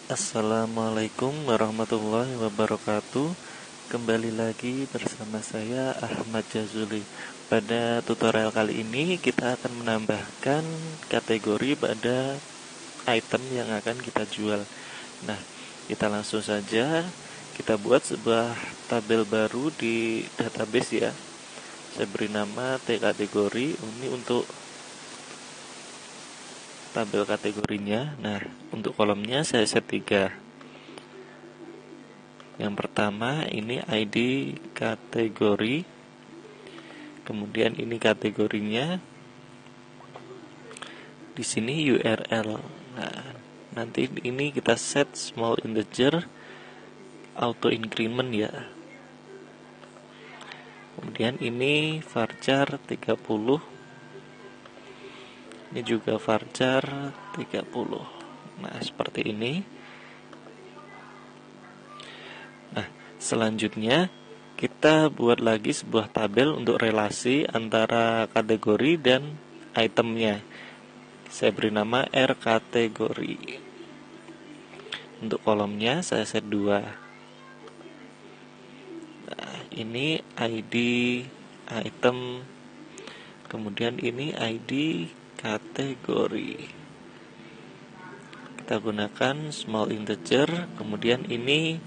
Assalamualaikum warahmatullahi wabarakatuh. Kembali lagi bersama saya Ahmad Jazuli. Pada tutorial kali ini kita akan menambahkan kategori pada item yang akan kita jual. Nah, kita langsung saja kita buat sebuah tabel baru di database ya. Saya beri nama T kategori. Ini untuk tabel kategorinya. Nah, untuk kolomnya saya set 3. Yang pertama ini ID kategori, kemudian ini kategorinya, di sini URL. Nah, nanti ini kita set small integer auto increment ya. Kemudian ini varchar 30. Ini juga varchar 30. Nah, seperti ini. Nah, selanjutnya kita buat lagi sebuah tabel untuk relasi antara kategori dan itemnya. Saya beri nama R kategori. Untuk kolomnya saya set 2. Nah, ini ID item, kemudian ini ID kategori. Kita gunakan small integer, kemudian ini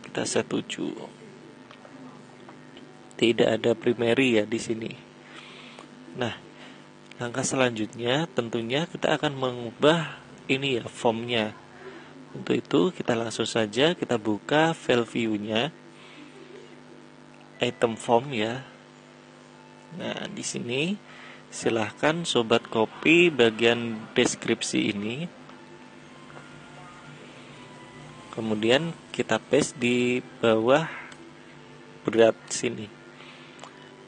kita set 7. Tidak ada primary ya di sini. Nah, langkah selanjutnya tentunya kita akan mengubah ini ya formnya. Untuk itu kita langsung saja kita buka file view-nya, item form ya. Nah, di sini silahkan sobat copy bagian deskripsi ini. Kemudian kita paste di bawah berat sini.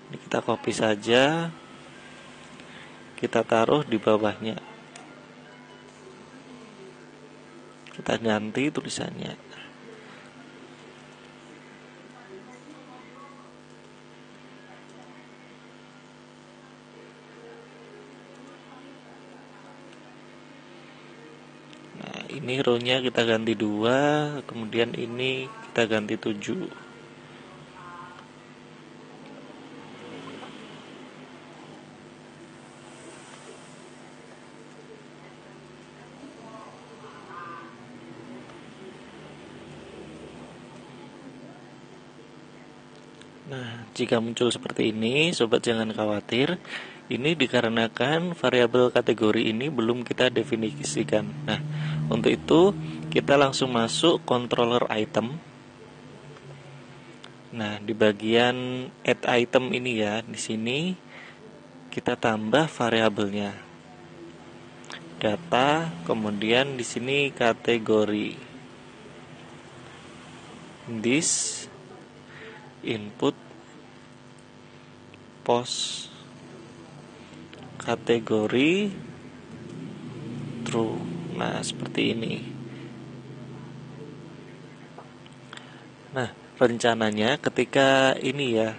Ini kita copy saja. Kita taruh di bawahnya. Kita ganti tulisannya. Ini row-nya kita ganti 2, kemudian ini kita ganti 7. Nah, jika muncul seperti ini, sobat jangan khawatir. Ini dikarenakan variabel kategori ini belum kita definisikan. Nah, untuk itu kita langsung masuk controller item. Nah, di bagian add item ini ya, di sini kita tambah variabelnya. Data, kemudian di sini kategori. This input post kategori true. Nah, seperti ini. Nah, rencananya ketika ini ya,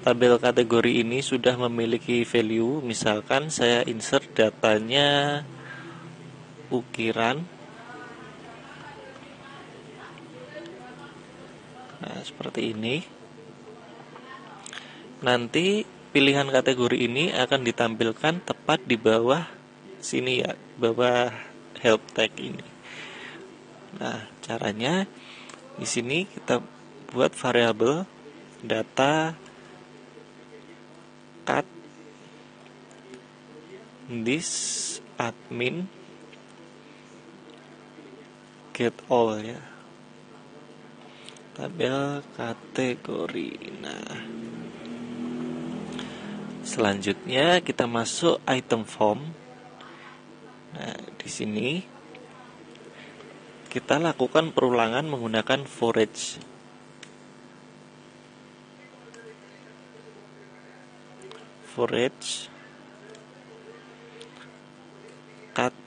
tabel kategori ini sudah memiliki value, misalkan saya insert datanya ukiran. Nah, seperti ini. Nanti pilihan kategori ini akan ditampilkan tepat di bawah sini ya, bawah help tag ini. Nah, caranya di sini kita buat variabel data cut this admin get all ya. Tabel kategori. Nah, selanjutnya kita masuk item form. Nah, di sini kita lakukan perulangan menggunakan for each. For each cut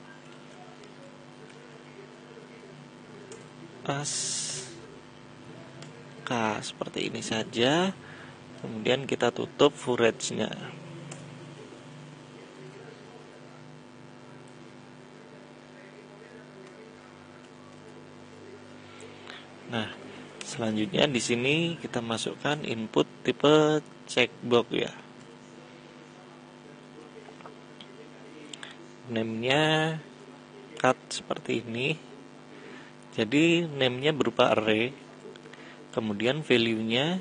as K, seperti ini saja. Kemudian kita tutup for each-nya. Nah, selanjutnya di sini kita masukkan input tipe checkbox ya. Name-nya cut seperti ini. Jadi name-nya berupa array. Kemudian value-nya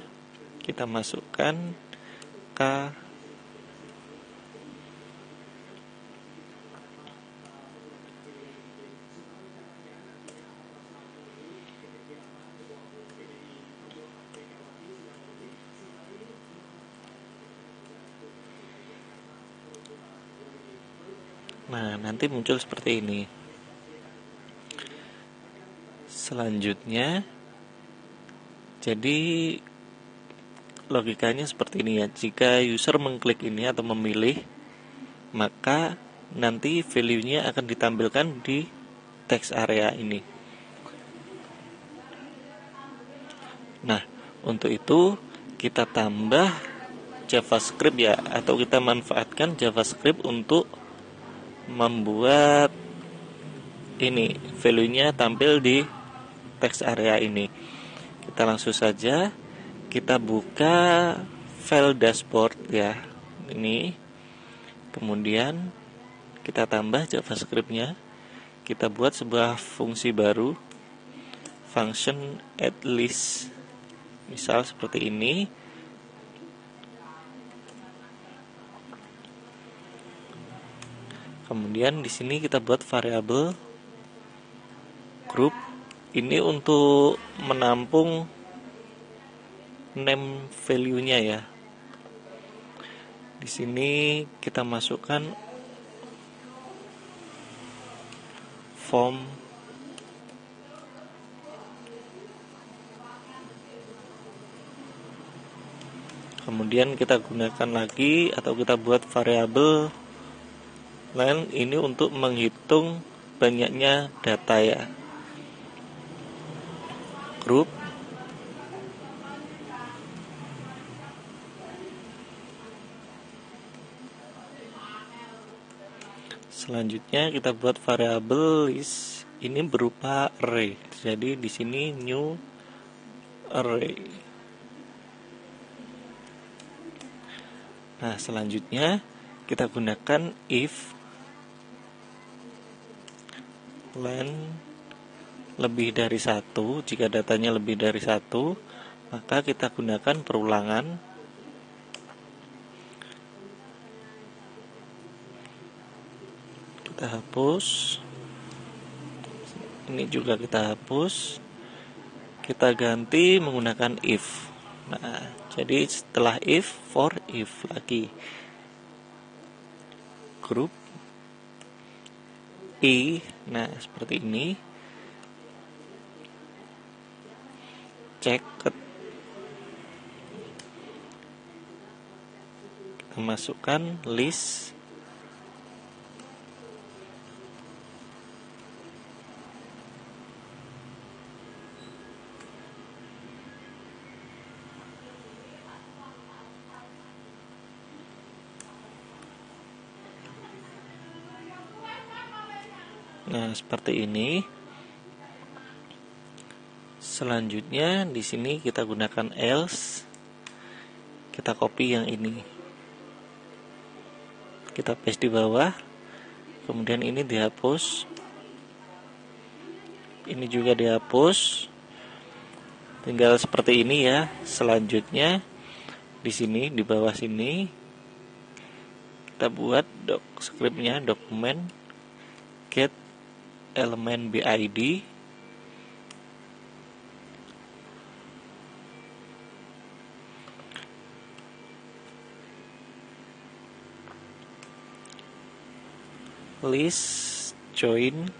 kita masukkan k. Nah, nanti muncul seperti ini. Selanjutnya, jadi logikanya seperti ini ya. Jika user mengklik ini atau memilih, maka nanti value-nya akan ditampilkan di text area ini. Nah, untuk itu kita tambah JavaScript ya, atau kita manfaatkan JavaScript untuk membuat ini value-nya tampil di text area ini. Kita langsung saja kita buka file dashboard ya, ini. Kemudian kita tambah JavaScript-nya. Kita buat sebuah fungsi baru, function add list. Misal seperti ini. Kemudian di sini kita buat variabel group. Ini untuk menampung name value-nya ya. Di sini kita masukkan form kemudian kita gunakan lagi atau kita buat variabel len ini untuk menghitung banyaknya data ya. Group selanjutnya kita buat variabel list ini berupa array. Jadi di sini new array. Nah, selanjutnya kita gunakan if len lebih dari 1. Jika datanya lebih dari 1, maka kita gunakan perulangan. Kita hapus. Ini juga kita hapus. Kita ganti menggunakan if. Nah, jadi setelah if, for if lagi. Group i. Nah, seperti ini. Checked. Kita masukkan list. Nah, seperti ini. Selanjutnya di sini kita gunakan else. Kita copy yang ini. Kita paste di bawah. Kemudian ini dihapus. Ini juga dihapus. Tinggal seperti ini ya. Selanjutnya di sini di bawah sini kita buat scriptnya dokumen get element BID. List join.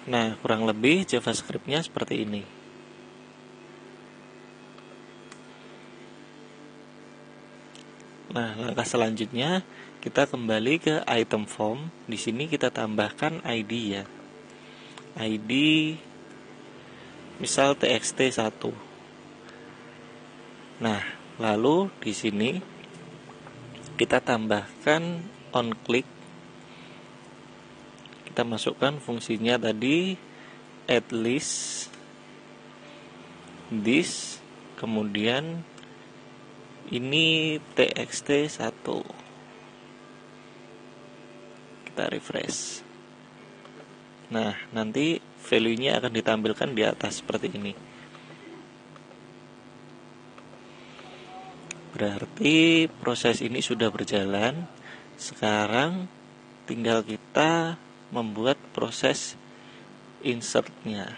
Nah, kurang lebih JavaScript-nya seperti ini. Nah, langkah selanjutnya kita kembali ke item form. Di sini kita tambahkan ID ya. ID misal txt1. Nah, lalu di sini kita tambahkan on click, kita masukkan fungsinya tadi add list this, kemudian ini txt1, kita refresh. Nah, nanti value-nya akan ditampilkan di atas seperti ini. Berarti proses ini sudah berjalan. Sekarang tinggal kita membuat proses insert-nya.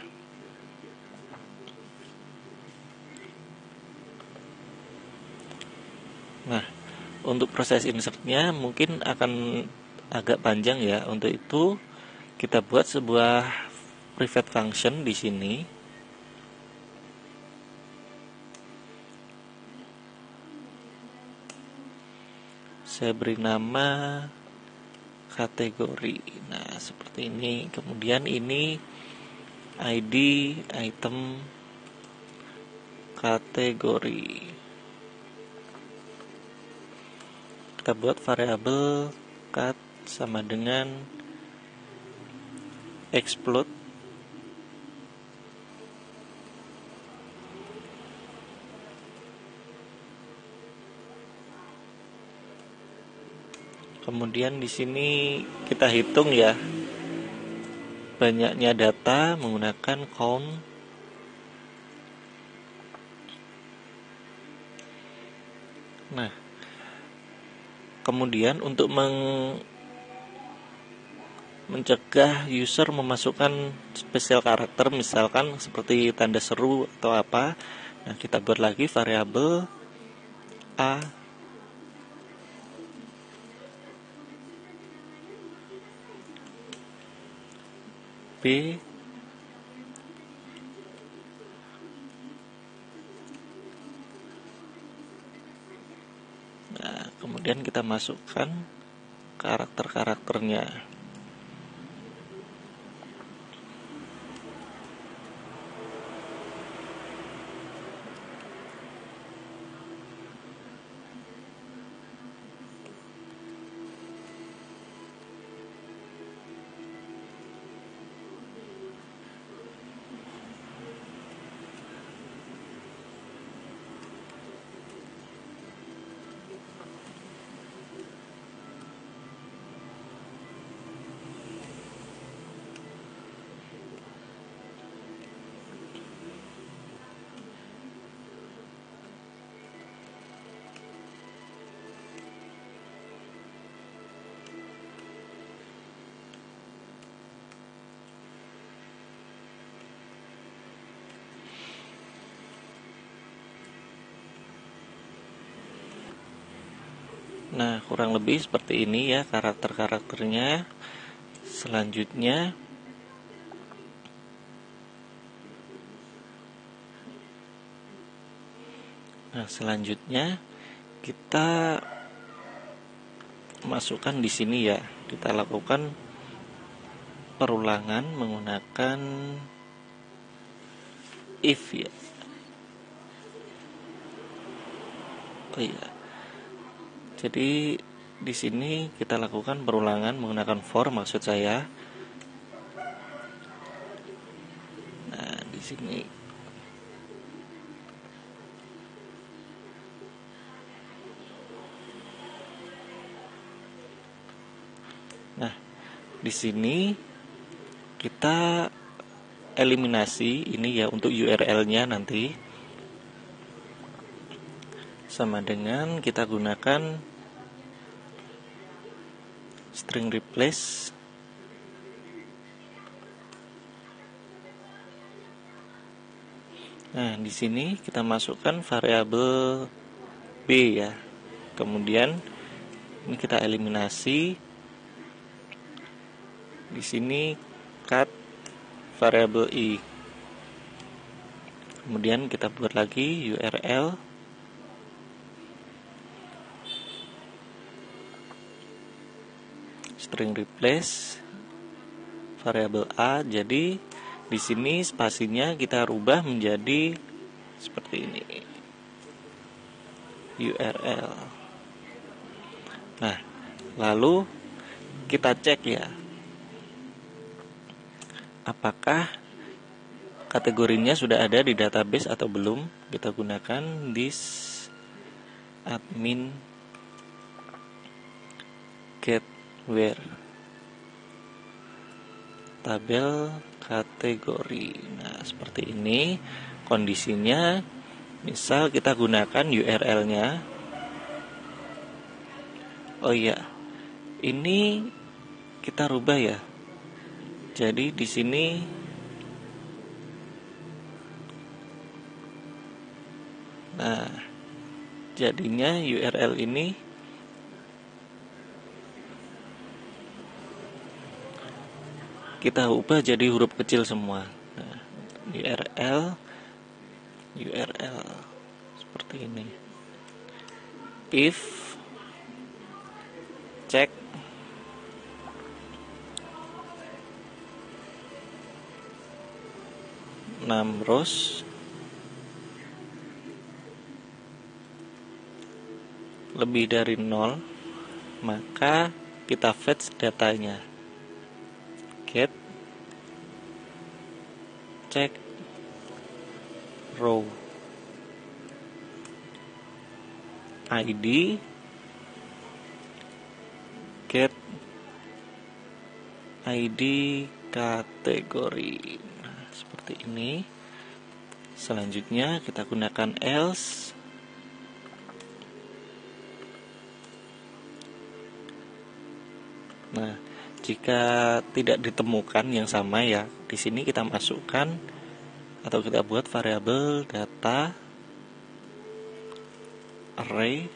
Nah, untuk proses insert-nya mungkin akan agak panjang ya. Untuk itu kita buat sebuah private function di sini. Saya beri nama kategori. Nah, seperti ini. Kemudian ini ID item kategori. Kita buat variabel cut sama dengan explode. Kemudian di sini kita hitung ya banyaknya data menggunakan count. Nah, kemudian untuk mencegah user memasukkan spesial karakter, misalkan seperti tanda seru atau apa, nah kita buat lagi variabel a b nah kemudian kita masukkan karakter-karakternya. Nah, kurang lebih seperti ini ya karakter-karakternya. Selanjutnya kita masukkan di sini ya. Kita lakukan perulangan menggunakan if ya. Oh iya. Jadi di sini kita lakukan perulangan menggunakan for, maksud saya. Nah, di sini kita eliminasi ini ya untuk URL-nya nanti. Sama dengan kita gunakan string replace. Nah, di sini kita masukkan variabel b ya. Kemudian ini kita eliminasi. Di sini cut variabel i. Kemudian kita buat lagi URL. String replace variabel a. Jadi di sini spasinya kita rubah menjadi seperti ini. URL. Nah, Lalu kita cek ya, apakah kategorinya sudah ada di database atau belum. Kita gunakan this admin get where tabel kategori. Nah, seperti ini kondisinya. Misal kita gunakan URL-nya. Oh iya, ini kita rubah ya. Jadi di sini nah, jadinya URL ini kita ubah jadi huruf kecil semua. Nah, URL seperti ini. If cek rows lebih dari 0, maka kita fetch datanya. Get check row ID get ID kategori. Nah, seperti ini. Selanjutnya kita gunakan else. Nah, jika tidak ditemukan yang sama ya, di sini kita masukkan atau kita buat variabel data array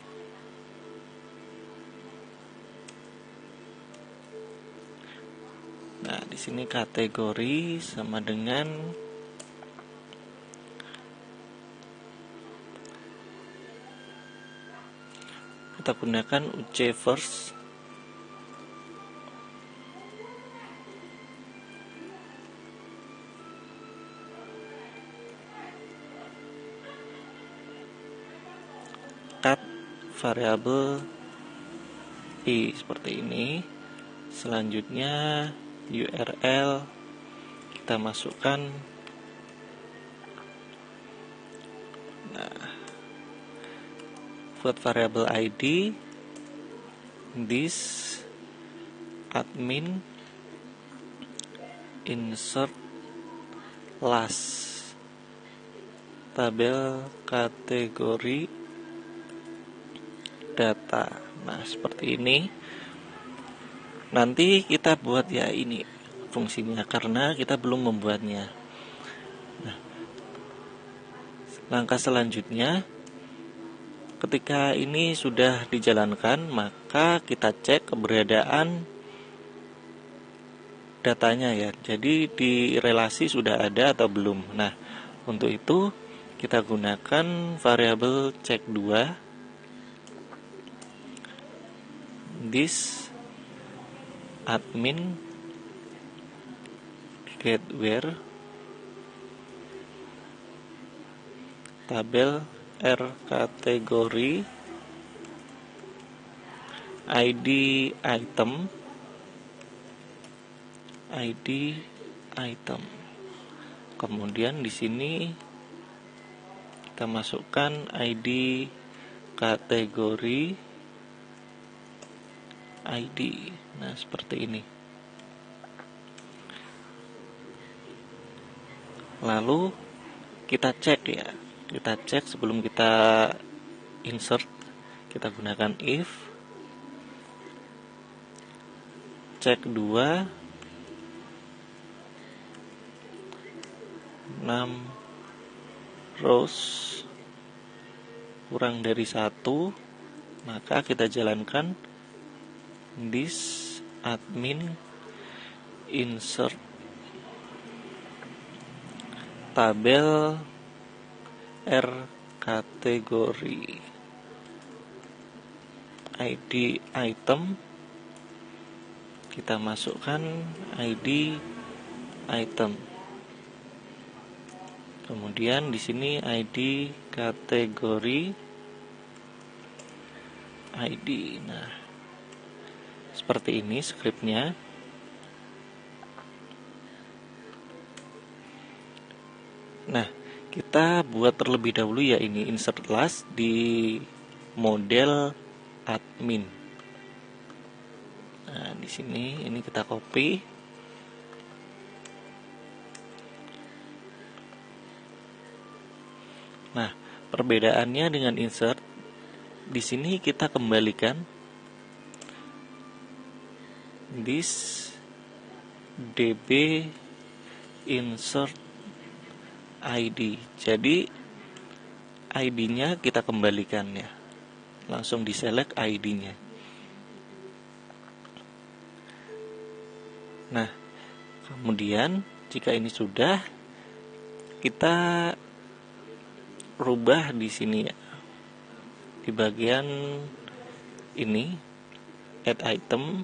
Nah, di sini kategori sama dengan kita gunakan UC first. Cut variabel i seperti ini. Selanjutnya URL kita masukkan. Nah, buat variabel ID this admin insert last tabel kategori data. Nah, seperti ini. Nanti kita buat ya ini fungsinya karena kita belum membuatnya. Nah, langkah selanjutnya ketika ini sudah dijalankan, maka kita cek keberadaan datanya ya. Jadi di relasi sudah ada atau belum. Nah, untuk itu kita gunakan variabel check 2 this admin get where tabel R kategori ID item. Kemudian di sini kita masukkan ID kategori ID. Nah, seperti ini. Lalu kita cek ya. Kita cek sebelum kita insert, kita gunakan if check 2 6 rows kurang dari 1, maka kita jalankan this admin insert tabel R kategori ID item. Kita masukkan ID item. Kemudian di sini ID kategori ID. Nah, seperti ini skripnya. Nah, kita buat terlebih dahulu ya ini insert last di model admin. Nah, di sini ini kita copy. Nah, perbedaannya dengan insert, di sini kita kembalikan this db insert ID. Jadi ID-nya kita kembalikan ya. Langsung diselect ID-nya. Nah, kemudian jika ini sudah, kita rubah di sini ya. Di bagian ini add item.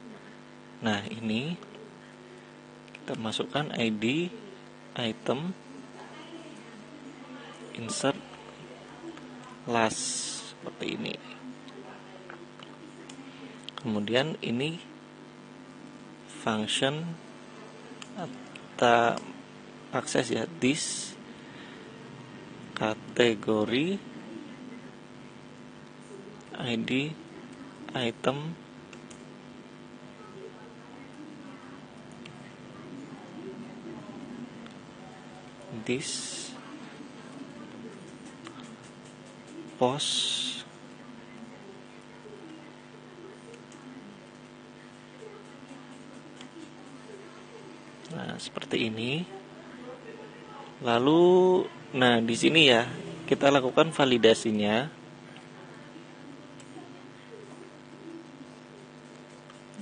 Nah, ini kita masukkan ID item insert last seperti ini. Kemudian ini function atau akses ya, this kategori ID item this post nah seperti ini. Lalu nah di sini ya kita lakukan validasinya.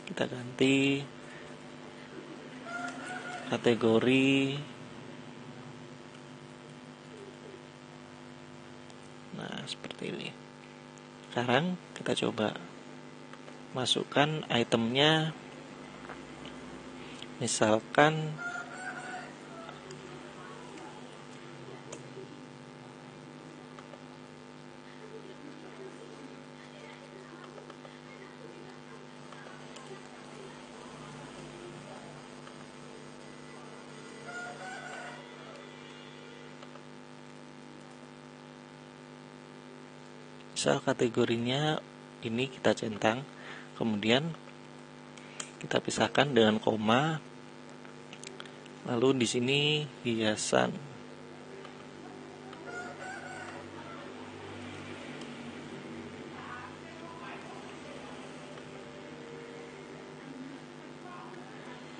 Kita ganti kategori seperti ini. Sekarang kita coba masukkan itemnya, misalkan kategorinya ini kita centang, kemudian kita pisahkan dengan koma, lalu di sini hiasan.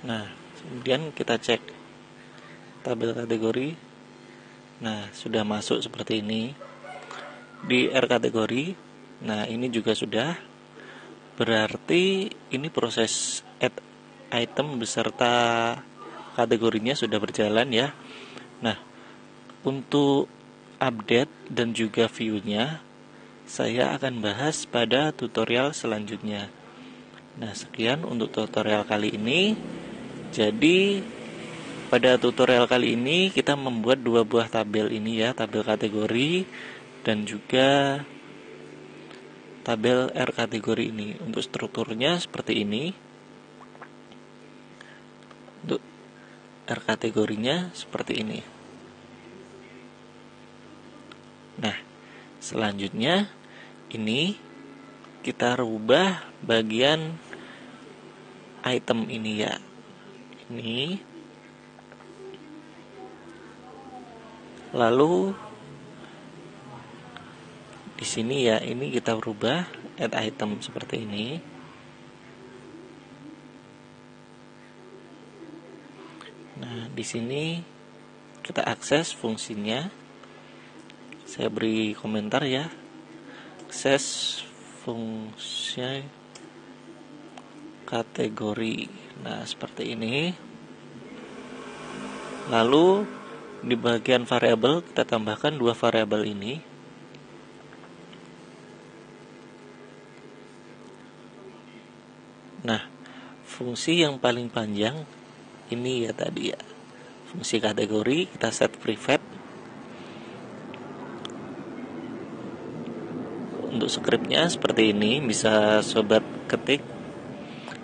Nah, kemudian kita cek tabel kategori. Nah, sudah masuk seperti ini. Di R kategori, nah ini juga sudah, berarti ini proses add item beserta kategorinya sudah berjalan ya. Nah, untuk update dan juga view-nya saya akan bahas pada tutorial selanjutnya. Nah, sekian untuk tutorial kali ini. Jadi pada tutorial kali ini kita membuat dua buah tabel ini ya, tabel kategori dan juga tabel R kategori ini. Untuk strukturnya seperti ini. Untuk R kategorinya seperti ini. Nah, selanjutnya ini kita rubah bagian item ini ya. Ini. Lalu di sini ya, ini kita rubah add item seperti ini. Nah, di sini kita akses fungsinya. Saya beri komentar ya. Akses fungsi kategori. Nah, seperti ini. Lalu di bagian variabel kita tambahkan dua variabel ini. Nah, fungsi yang paling panjang ini ya tadi ya, fungsi kategori kita set private. Untuk skripnya seperti ini, bisa sobat ketik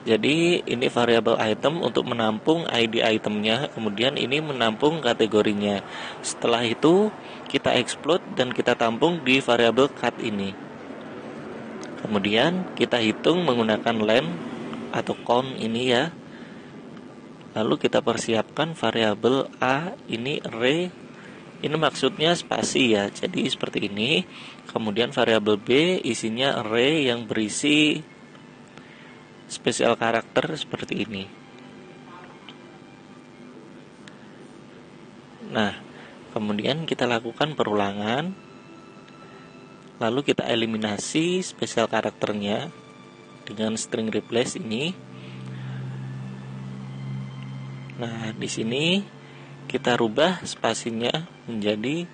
Jadi ini variabel item untuk menampung ID itemnya, kemudian ini menampung kategorinya. Setelah itu kita explode dan kita tampung di variabel cut ini. Kemudian kita hitung menggunakan len atau count ini ya. Lalu kita persiapkan variabel A ini array. Ini maksudnya spasi ya. Jadi seperti ini. Kemudian variabel B isinya array yang berisi spesial karakter seperti ini. Nah, kemudian kita lakukan perulangan. Lalu kita eliminasi spesial karakternya dengan string replace ini. Nah, di sini kita rubah spasinya menjadi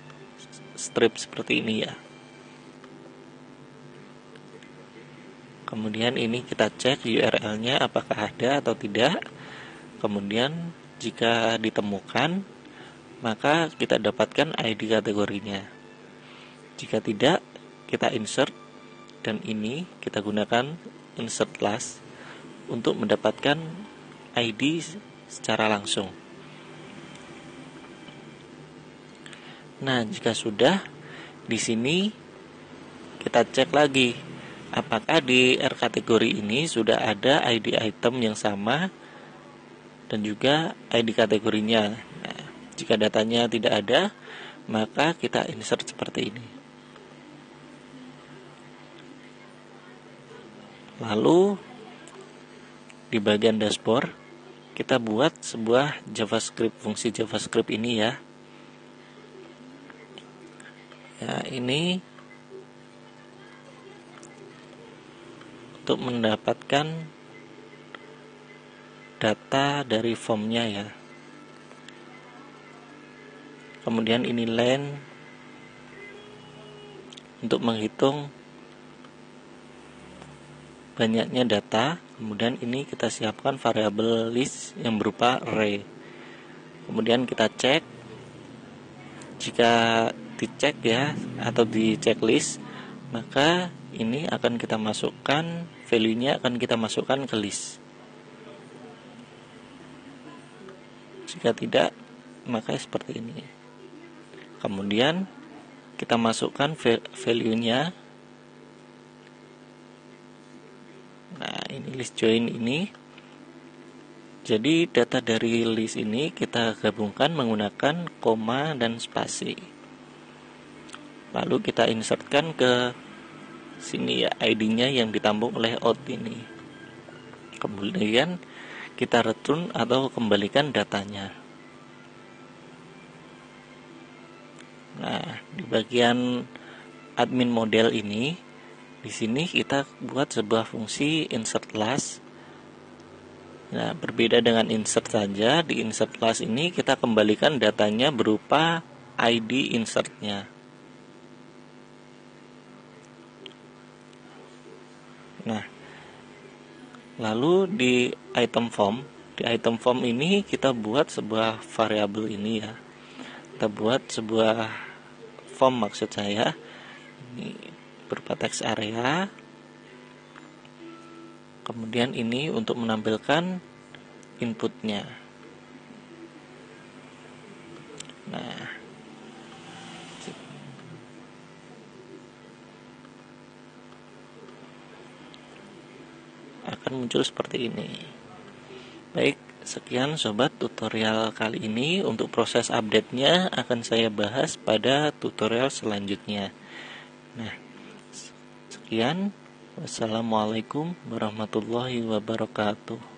strip seperti ini ya. Kemudian ini kita cek URL-nya apakah ada atau tidak. Kemudian jika ditemukan, maka kita dapatkan ID kategorinya. Jika tidak, kita insert dan ini kita gunakan insert last untuk mendapatkan ID secara langsung. Nah, jika sudah, di sini kita cek lagi apakah di R kategori ini sudah ada ID item yang sama dan juga ID kategorinya. Nah, jika datanya tidak ada, maka kita insert seperti ini. Lalu di bagian dashboard kita buat sebuah JavaScript, fungsi JavaScript ini ya. Ya, ini untuk mendapatkan data dari formnya ya. Kemudian ini len untuk menghitung banyaknya data. Kemudian ini kita siapkan variabel list yang berupa array. Kemudian kita cek. Jika dicek ya atau di checklist, maka ini akan kita masukkan, value-nya akan kita masukkan ke list. Jika tidak, maka seperti ini. Kemudian kita masukkan value-nya. Nah, ini list join ini. Jadi data dari list ini kita gabungkan menggunakan koma dan spasi. Lalu kita insertkan ke sini ya, ID-nya yang ditampung oleh out ini. Kemudian kita return atau kembalikan datanya. Nah, di bagian admin model ini, di sini kita buat sebuah fungsi insert last. Nah, berbeda dengan insert saja, di insert last ini kita kembalikan datanya berupa ID insertnya. Nah, lalu di item form ini kita buat sebuah variabel ini ya. Kita buat sebuah form, maksud saya ini berupa text area. Kemudian ini untuk menampilkan inputnya. Nah, akan muncul seperti ini. Baik, sekian sobat tutorial kali ini. Untuk proses update-nya akan saya bahas pada tutorial selanjutnya. Nah, sekian. Wassalamualaikum warahmatullahi wabarakatuh.